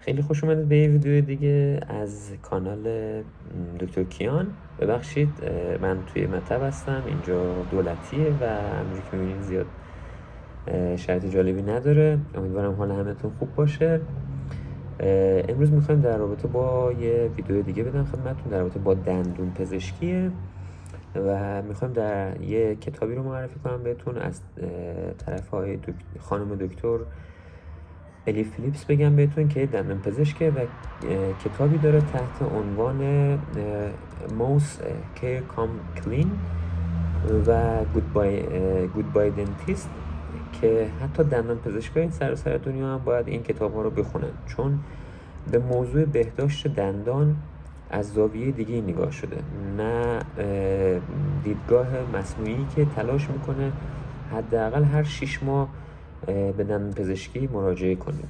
خیلی خوش اومدید به یه ویدیو دیگه از کانال دکتر کیان. ببخشید من توی مطب هستم، اینجا دولتیه و همونجوری که میبینید زیاد شرط جالبی نداره. امیدوارم حال همتون خوب باشه. امروز میخوایم در رابطه با یه ویدیو دیگه بدم خدمتتون در رابطه با دندون پزشکیه و میخوایم در یه کتابی رو معرفی کنم بهتون از طرف های خانم دکتر الی فیلیپس بگم بهتون که دندان پزشکه و کتابی داره تحت عنوان موس کیر کام کلین و گودبای دنتیست که حتی دندان پزشکای سراسر دنیا هم باید این کتاب ها رو بخونن، چون به موضوع بهداشت دندان از زاویه دیگه نگاه شده، نه دیدگاه مصنوعی که تلاش میکنه حداقل هر 6 ماه به دندان پزشکی مراجعه کنید.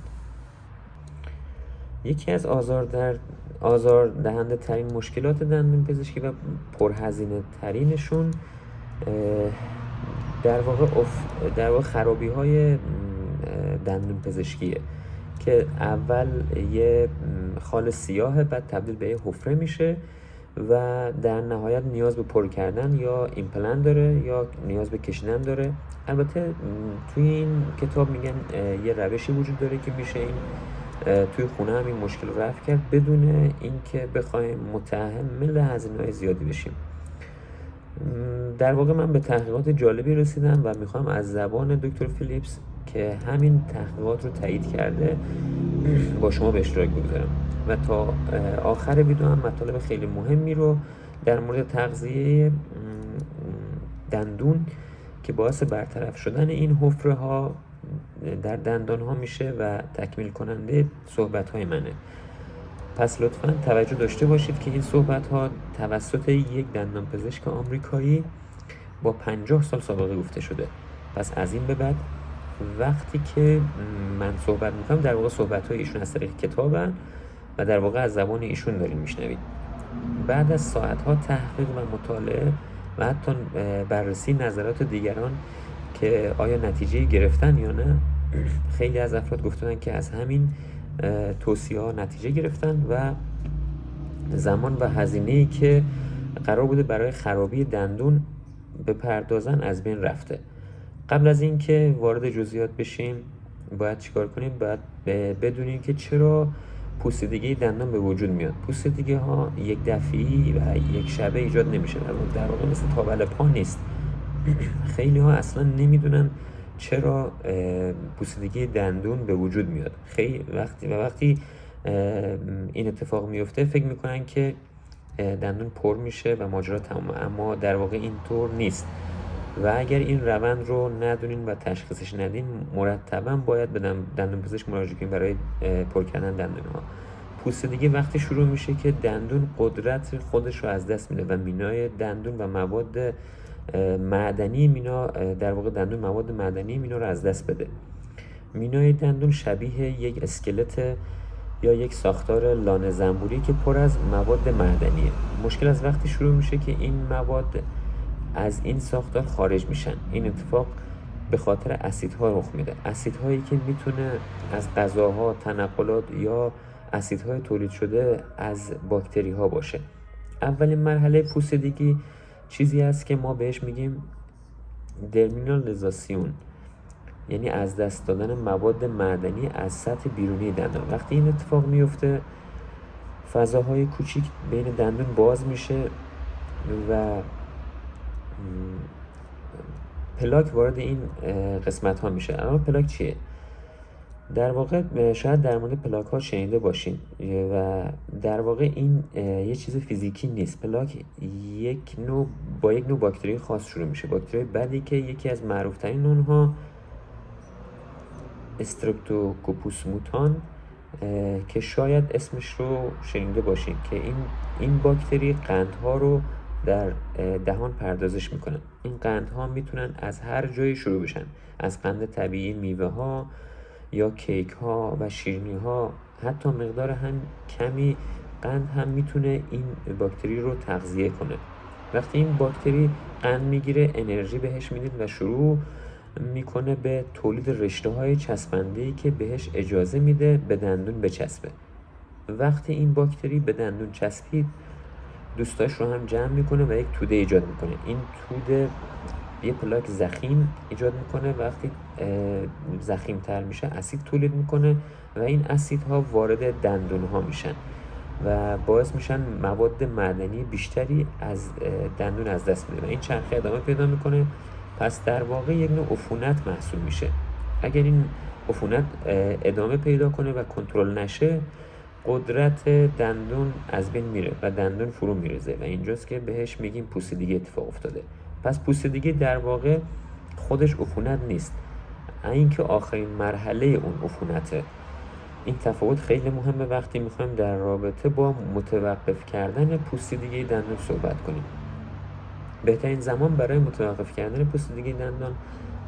یکی از آزاردهنده ترین مشکلات دندان پزشکی و پرهزینه ترینشون در واقع خرابی های دندان پزشکیه که اول یه خال سیاه، بعد تبدیل به یه حفره میشه و در نهایت نیاز به پر کردن یا ایمپلنت داره یا نیاز به کشیدن داره. البته توی این کتاب میگن یه روشی وجود داره که میشه این توی خونه هم این مشکل رو رفع کرد بدون اینکه بخوایم متحمل هزینه‌های زیادی بشیم. در واقع من به تحقیقات جالبی رسیدم و میخوام از زبان دکتر فیلیپس که همین تحقیقات رو تایید کرده با شما به اشتراک بگذارم و تا آخر ویدیو هم مطالب خیلی مهمی رو در مورد تغذیه دندون که باعث برطرف شدن این حفره ها در دندان ها میشه و تکمیل کننده صحبت های منه. پس لطفاً توجه داشته باشید که این صحبت ها توسط یک دندان پزشک آمریکایی با 50 سال سابقه گفته شده. پس از این به بعد وقتی که من صحبت میکنم در واقع صحبت های ایشون از طریق کتابن و در واقع از زبان ایشون دارین میشنوید. بعد از ساعت ها تحقیق و مطالعه و حتی بررسی نظرات دیگران که آیا نتیجه گرفتن یا نه، خیلی از افراد گفتن که از همین توصیه ها نتیجه گرفتن و زمان و هزینه‌ای که قرار بوده برای خرابی دندون بپردازن از بین رفته. قبل از اینکه وارد جزئیات بشیم باید چیکار کنیم؟ باید بدونیم که چرا پوسیدگی دندان به وجود میاد. پوسیدگی ها یک دفعی و یک شبه ایجاد نمیشه، در واقع مثل تاول پا نیست. خیلی ها اصلا نمیدونن چرا پوسیدگی دندون به وجود میاد. وقتی این اتفاق میفته فکر میکنن که دندون پر میشه و ماجرا تمام، اما در واقع اینطور نیست و اگر این روند رو ندونین و تشخیصش ندین مرتبا باید به دندون پزشک مراجعه کنین برای پر کردن دندون ها. پوسیدگی وقتی شروع میشه که دندون قدرت خودش رو از دست میده و مینای دندون و مواد معدنی مینا در واقع دندون مواد معدنی مینا رو از دست بده. مینای دندون شبیه یک اسکلت یا یک ساختار لانه زنبوری که پر از مواد معدنیه. مشکل از وقتی شروع میشه که این مواد از این ساختار خارج میشن. این اتفاق به خاطر اسیدها رخ میده، اسیدهایی که میتونه از غذاها، تنقلات یا اسیدهای تولید شده از باکتری ها باشه. اولین مرحله پوسیدگی چیزی است که ما بهش میگیم درمینالیزاسیون، یعنی از دست دادن مواد معدنی از سطح بیرونی دندان. وقتی این اتفاق میفته فضاهای کوچیک بین دندون باز میشه و پلاک وارد این قسمت ها میشه. اما پلاک چیه؟ در واقع شاید در مورد پلاک ها شنیده باشین و در واقع این یه چیز فیزیکی نیست. پلاک با یک نوع باکتری خاص شروع میشه، باکتری بدی که یکی از معروف ترین اونها استرپتوکوکوس موتان که شاید اسمش رو شنیده باشین که این باکتری قندها رو در دهان پردازش میکنن. این قندها میتونن از هر جایی شروع بشن، از قند طبیعی میوه ها یا کیک ها و شیرینی ها. حتی مقدار هم کمی قند هم میتونه این باکتری رو تغذیه کنه. وقتی این باکتری قند میگیره انرژی بهش میدید و شروع میکنه به تولید رشته های چسبنده‌ای که بهش اجازه میده به دندون بچسبه. وقتی این باکتری به دندون چسبید دوستاش رو هم جمع میکنه و یک توده ایجاد میکنه. این توده یه پلاک ضخیم ایجاد میکنه. وقتی ضخیم تر میشه اسید تولید میکنه و این اسیدها وارد دندون ها میشن و باعث میشن مواد معدنی بیشتری از دندون از دست میده و این چرخه ادامه پیدا میکنه. پس در واقع یک نوع عفونت محسوب میشه. اگر این عفونت ادامه پیدا کنه و کنترل نشه قدرت دندون از بین میره و دندون فرو میریزه و اینجاست که بهش میگیم پوسیدگی اتفاق افتاده. پس پوسیدگی در واقع خودش عفونت نیست، اینکه آخرین مرحله اون عفونته. این تفاوت خیلی مهمه وقتی میخوایم در رابطه با متوقف کردن پوسیدگی دندان صحبت کنیم. بهترین زمان برای متوقف کردن پوسیدگی دندان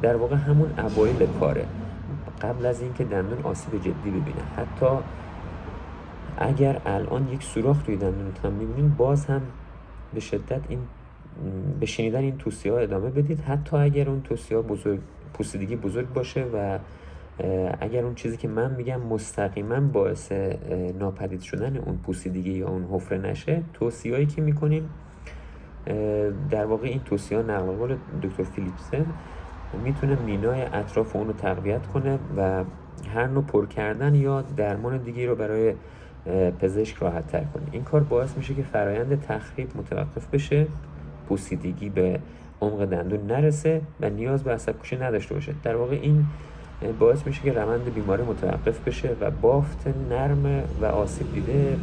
در واقع همون اوایل کاره، قبل از اینکه دندون آسیب جدی ببینه. حتی اگر الان یک سوراخ توی دندونتون میبینید باز هم به شدت به شنیدن این توصیه ها ادامه بدید، حتی اگر اون توصیه ها پوسیدگی بزرگ باشه و اگر اون چیزی که من میگم مستقیما باعث ناپدید شدن اون پوسیدگی یا اون حفره نشه، توصیه‌ای که میکنیم در واقع این توصیه ها نقل قول دکتر فیلیپسه میتونه مینای اطراف اون رو تقویت کنه و هر نوع پر کردن یا درمان دیگه رو برای پزشک راحت تر کنه. این کار باعث میشه که فرایند تخریب متوقف بشه، پوسیدگی به عمق دندون نرسه و نیاز به عصب کشی نداشته باشه. در واقع این باعث میشه که روند بیماری متوقف بشه و بافت نرم و آسیب دیده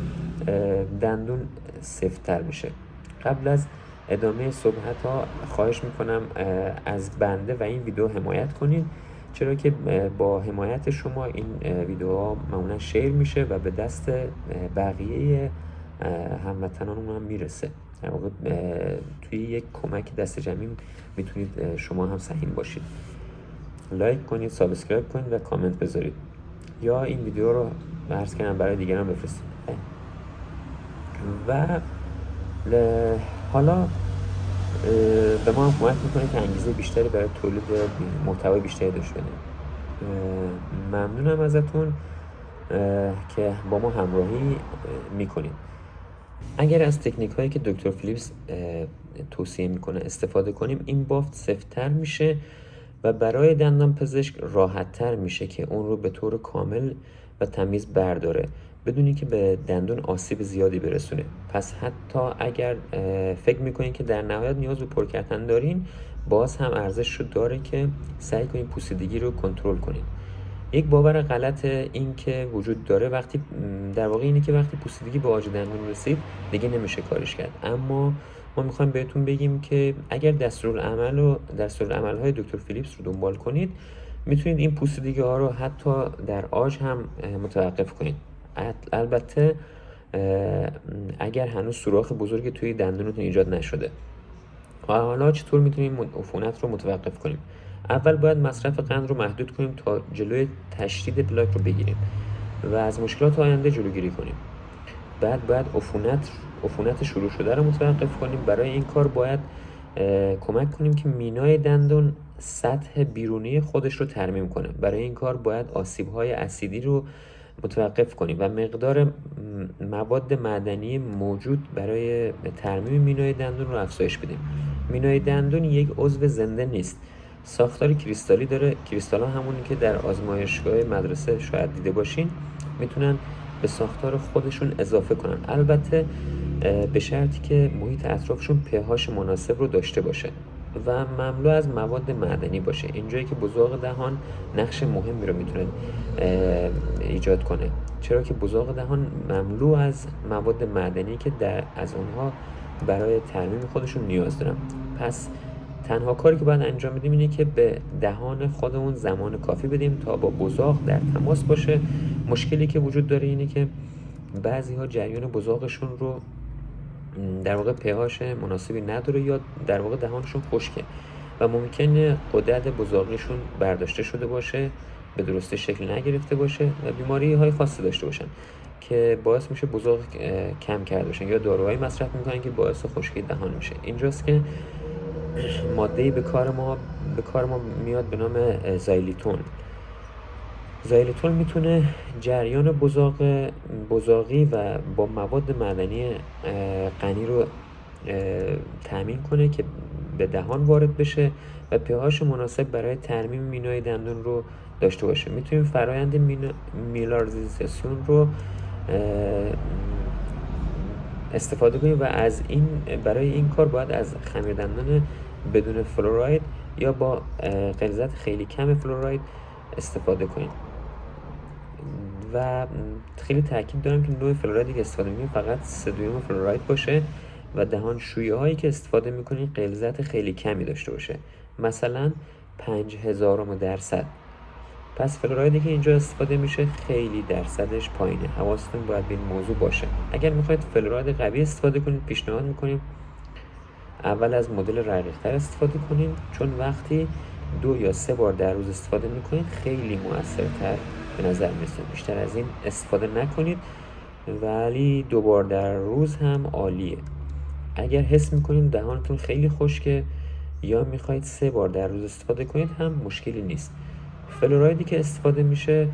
دندون سفت‌تر بشه. قبل از ادامه صحبت ها خواهش میکنم از بنده و این ویدیو حمایت کنید، چرا که با حمایت شما این ویدیوها معمولا شیر میشه و به دست بقیه هموطنانمون هم میرسه. در واقع توی یک کمک دست جمعی میتونید شما هم سهیم باشید. لایک کنید، سابسکرایب کنید و کامنت بذارید یا این ویدیو رو عرض کنم برای دیگران بفرستید. و حالا به ما هم کمک میکنه که انگیزه بیشتری برای تولید محتوای بیشتری داشته باشیم. ممنونم ازتون که با ما همراهی میکنید. اگر از تکنیک هایی که دکتر فیلیپس توصیه میکنه استفاده کنیم این بافت سفت‌تر میشه و برای دندان پزشک راحت تر میشه که اون رو به طور کامل و تمیز برداره بدونی که به دندون آسیب زیادی برسونه. پس حتی اگر فکر میکنین که در نهایت نیاز به پر کردن دارین باز هم ارزش رو داره که سعی کنین پوسیدگی رو کنترل کنین. یک باور غلط این که وجود داره وقتی در واقع اینه که وقتی پوسیدگی به عاج دندون رسید دیگه نمیشه کارش کرد. اما ما میخوایم بهتون بگیم که اگر دستورالعمل های دکتر فیلیپس رو دنبال کنید میتونید این پوسیدگی ها رو حتی در عاج هم متوقف کنید. البته اگر هنوز سوراخ بزرگی توی دندونتون ایجاد نشده. و حالا چطور میتونیم عفونت رو متوقف کنیم؟ اول باید مصرف قند رو محدود کنیم تا جلوی تشدید پلاک رو بگیریم و از مشکلات آینده جلوگیری کنیم. بعد باید عفونت شروع شده رو متوقف کنیم. برای این کار باید کمک کنیم که مینای دندون سطح بیرونی خودش رو ترمیم کنه. برای این کار باید آسیب‌های اسیدی رو متوقف کنیم و مقدار مواد معدنی موجود برای ترمیم مینای دندون رو افزایش بدیم. مینای دندون یک عضو زنده نیست، ساختار کریستالی داره. کریستال‌ها همونی که در آزمایشگاه مدرسه شاید دیده باشین میتونن به ساختار خودشون اضافه کنن، البته به شرطی که محیط اطرافشون pH مناسب رو داشته باشه و مملو از مواد معدنی باشه. اینجایی که بزاق دهان نقش مهمی رو میتونه ایجاد کنه، چرا که بزاق دهان مملو از مواد معدنی که از اونها برای ترمیم خودشون نیاز دارن. پس تنها کاری که باید انجام بدیم اینه که به دهان خودمون زمان کافی بدیم تا با بزاق در تماس باشه. مشکلی که وجود داره اینه که بعضی ها جریان بزاقشون رو در واقع pH مناسبی نداره یا در واقع دهانشون خشکه و ممکنه غدد بزاقیشون برداشته شده باشه، به درستی شکل نگرفته باشه و بیماری های خاصی داشته باشن که باعث میشه بزاق کم کرده باشن یا داروهایی مصرف میکنن که باعث خشکی دهان میشه. اینجاست که ماده‌ای به کار ما میاد به نام زایلیتون. زایلیتول میتونه جریان بزاقی و با مواد معدنی غنی رو تامین کنه که به دهان وارد بشه و pH مناسب برای ترمیم مینای دندون رو داشته باشه. میتونیم فرایند میلاریزاسیون رو استفاده کنیم و برای این کار باید از خمیر دندان بدون فلوراید یا با غلظت خیلی کم فلوراید استفاده کنیم. و خیلی تاکید دارم که نوع فلورایدی که استفاده می‌کنیم فقط 3 فلوراید باشه و دهانشویی هایی که استفاده می‌کنیم غلظت خیلی کمی داشته باشه، مثلا 0.005%. پس فلورایدی که اینجا استفاده میشه خیلی درصدش پایینه. حواستون باید به این موضوع باشه. اگر میخواید فلوراید قوی استفاده کنید، پیشنهاد میکنیم اول از مدل رقیق‌تر استفاده کنید، چون وقتی 2 یا 3 بار در روز استفاده میکنید خیلی مؤثرتر به نظر میرسه. بیشتر از این استفاده نکنید، ولی 2 بار در روز هم عالیه. اگر حس میکنید دهانتون خیلی خشکه یا میخواید 3 بار در روز استفاده کنید هم مشکلی نیست. فلورایدی که استفاده میشه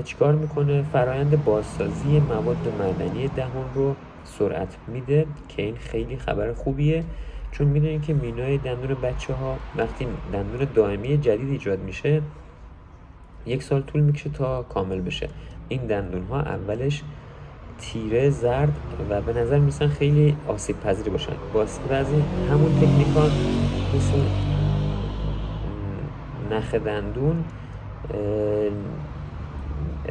چیکار میکنه؟ فرایند بازسازی مواد معدنی دهان رو سرعت میده که این خیلی خبر خوبیه، چون میدونید که مینای دندون بچه‌ها وقتی دندون دائمی جدید ایجاد میشه 1 سال طول میکشه تا کامل بشه. این دندون ها اولش تیره زرد و به نظر میسن خیلی آسیب پذیر باشن. با استفاده از همون تکنیک‌ها مثل نخ دندون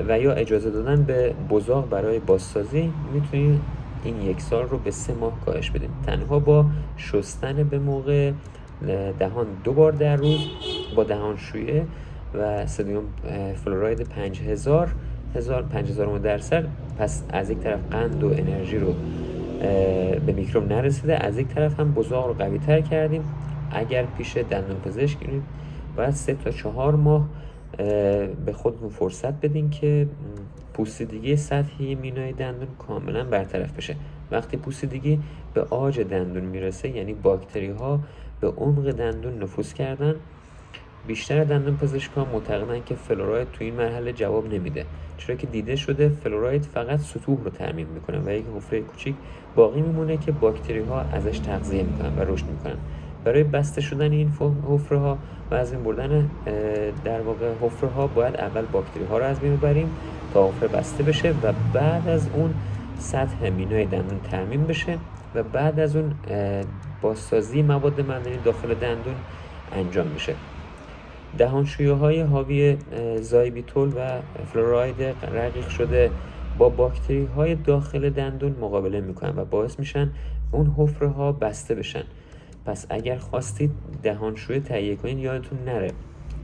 و یا اجازه دادن به بزاق برای بازسازی میتونید این 1 سال رو به 3 ماه کاهش بدید، تنها با شستن به موقع دهان 2 بار در روز با دهانشویی و سدیم فلوراید 5000 درصد. پس از یک طرف قند و انرژی رو به میکروب نرسیده، از یک طرف هم بزاق رو قوی تر کردیم. اگر پیش دندون پزشک گیرید باید 3 تا 4 ماه به خودتون فرصت بدین که پوسیدگی سطحی مینای دندون کاملا برطرف بشه. وقتی پوسیدگی به عاج دندون میرسه، یعنی باکتری ها به عمق دندون نفوذ کردن، بیشتر دندون پزشکان معتقدن که فلوراید تو این مرحله جواب نمیده، چرا که دیده شده فلوراید فقط سطوح رو ترمیم میکنه و یک حفره کوچیک باقی میمونه که باکتری ها ازش تغذیه میکنن و رشد میکنن. برای بسته شدن این حفره ها و از بین بردن در واقع حفره ها باید اول باکتری ها رو از بین ببریم تا حفره بسته بشه و بعد از اون سطح مینای دندون ترمیم بشه و بعد از اون بازسازی مواد معدنی داخل دندون انجام میشه. دهانشویی های حاوی زایلیتول و فلوراید رقیق شده با باکتری های داخل دندون مقابله میکنن و باعث میشن اون حفره ها بسته بشن. پس اگر خواستید دهانشویی تهیه کنید یادتون نره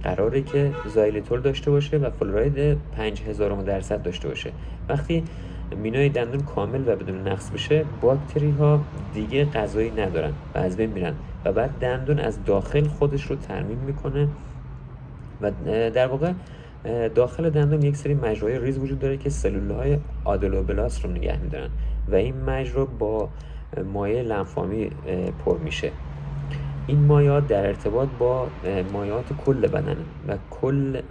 قراره که زایلیتول داشته باشه و فلوراید 5000 درصد داشته باشه. وقتی مینای دندون کامل و بدون نقص بشه، باکتری ها دیگه غذایی ندارن و از بین میرن و بعد دندون از داخل خودش رو ترمیم میکنه و در واقع داخل دندون یک سری مجراهای ریز وجود داره که سلولهای آدنوبلاست رو نگه میدارن و این مجرا با مایع لنفاوی پر میشه. این مایعات در ارتباط با مایعات کل بدنه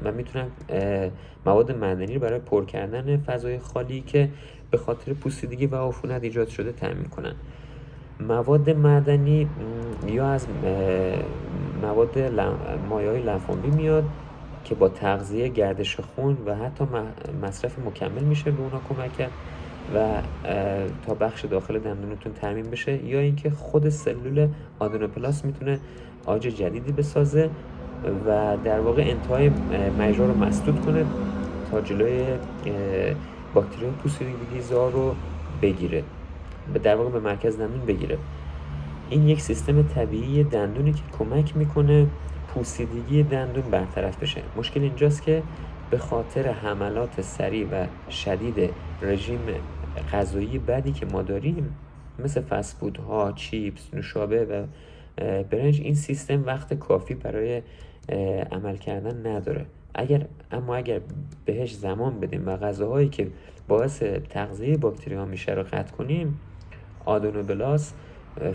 و میتونن مواد معدنی رو برای پر کردن فضای خالی که به خاطر پوسیدگی و عفونت ایجاد شده تامین کنن. مواد معدنی یا از مایعای لنفاوی میاد که با تغذیه، گردش خون و حتی مصرف مکمل میشه به اونا کمک کرد و تا بخش داخل دندونتون ترمیم بشه، یا اینکه خود سلول آدنوپلاست میتونه عاج جدیدی بسازه و در واقع انتهای مجرا رو مسدود کنه تا جلوی باکتری پوسیدگی زا رو بگیره، در واقع به مرکز دندون بگیره. این یک سیستم طبیعی دندونی که کمک میکنه پوسیدگی دندون برطرف بشه. مشکل اینجاست که به خاطر حملات سریع و شدید رژیم غذایی بدی که ما داریم مثل فست فودها، چیپس، نوشابه و برنج، این سیستم وقت کافی برای عمل کردن نداره. اگر بهش زمان بدیم و غذاهایی که باعث تغذیه باکتری ها میشه رو قطع کنیم، آدنوبلاست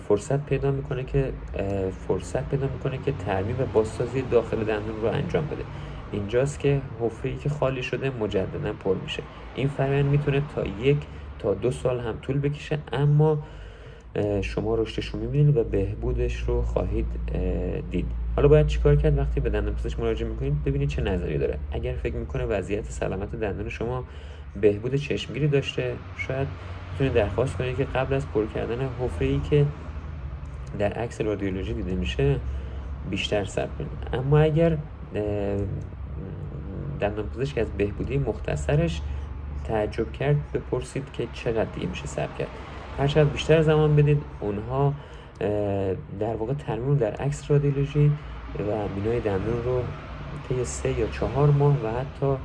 فرصت پیدا میکنه که ترمیم و بازسازی داخل دندون رو انجام بده. اینجاست که حفره‌ای که خالی شده مجددا پر میشه. این فرآیند میتونه تا 1 تا 2 سال هم طول بکشه، اما شما رشدش رو میبینید و بهبودش رو خواهید دید. حالا باید چیکار کرد؟ وقتی به دندانپزشک مراجعه میکنید ببینید چه نظری داره. اگر فکر میکنه وضعیت سلامت دندان شما بهبود چشمگیری داشته، شاید میتونه درخواست کنید که قبل از پر کردن حفره‌ای که در عکس رادیولوژی دیده میشه بیشتر صبر کنید. اما اگر دندانپزشک از بهبودی مختصرش تعجب کرد، بپرسید که چقدر دیگه میشه صبر کرد. هر چقدر بیشتر زمان بدید، اونها در واقع ترمیم رو در عکس رادیولوژی و مینای دندون رو طی 3 یا 4 ماه و حتی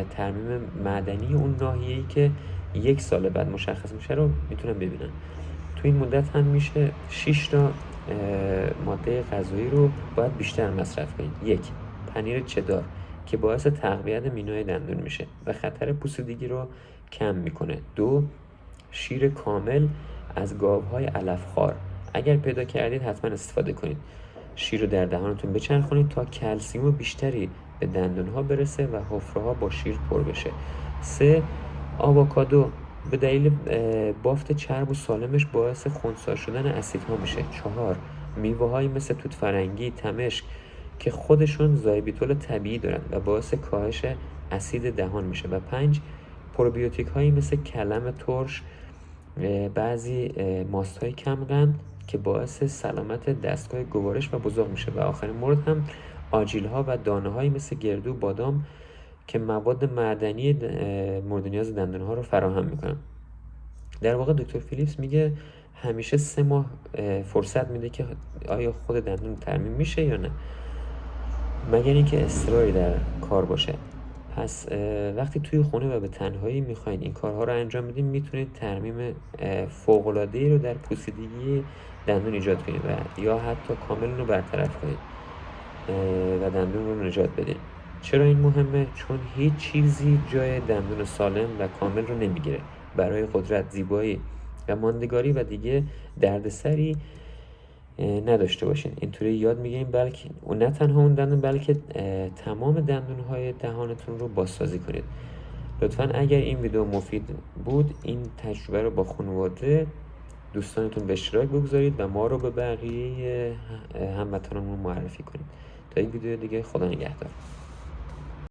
ترمیم معدنی اون ناحیه‌ای که 1 سال بعد مشخص میشه رو میتونن ببینن. تو این مدت هم میشه 6 تا ماده غذایی رو باید بیشتر مصرف کنید. 1. پنیر چدار که باعث تقویت مینای دندون میشه و خطر پوسیدگی رو کم میکنه. 2. شیر کامل از گاوهای علفخوار. اگر پیدا کردید حتما استفاده کنید. شیر رو در دهانتون بچرخونید تا کلسیم بیشتری به دندونها برسه و حفره‌ها با شیر پر بشه. 3. آووکادو به دلیل بافت چرب و سالمش باعث خنثی شدن اسیدها میشه. 4. میوه‌هایی مثل توت فرنگی، تمشک که خودشون زایبیتول طبیعی دارن و باعث کاهش اسید دهان میشه. و 5. پروبیوتیک هایی مثل کلم ترش، بعضی ماست های کمقند که باعث سلامت دستگاه گوارش و بزاق میشه. و آخرین مورد هم آجیل ها و دانه هایی مثل گردو و بادام که مواد معدنی مورد نیاز دندان ها رو فراهم میکنن. در واقع دکتر فیلیپس میگه همیشه 3 ماه فرصت میده که آیا خود دندون ترمیم میشه یا نه، مگر اینکه اصراری در کار باشه. پس وقتی توی خونه و به تنهایی میخواین این کارها رو انجام بدین، میتونید ترمیم فوق‌العاده‌ای رو در پوسیدگی دندون ایجاد کنید و یا حتی کامل رو برطرف کنید و دندون رو نجات بدین. چرا این مهمه؟ چون هیچ چیزی جای دندون سالم و کامل رو نمیگیره. برای قدرت، زیبایی و ماندگاری و دیگه دردسری نداشته باشین. اینطوری یاد میگیریم بلکه نه تنها اون دندون بلکه تمام دندون‌های دهانتون رو بازسازی کنید. لطفاً اگر این ویدیو مفید بود، این تجربه رو با خانواده دوستانتون به اشتراک بگذارید و ما رو به بقیه هموطنانمون معرفی کنید. تا یک ویدیو دیگه، خدا نگهدار.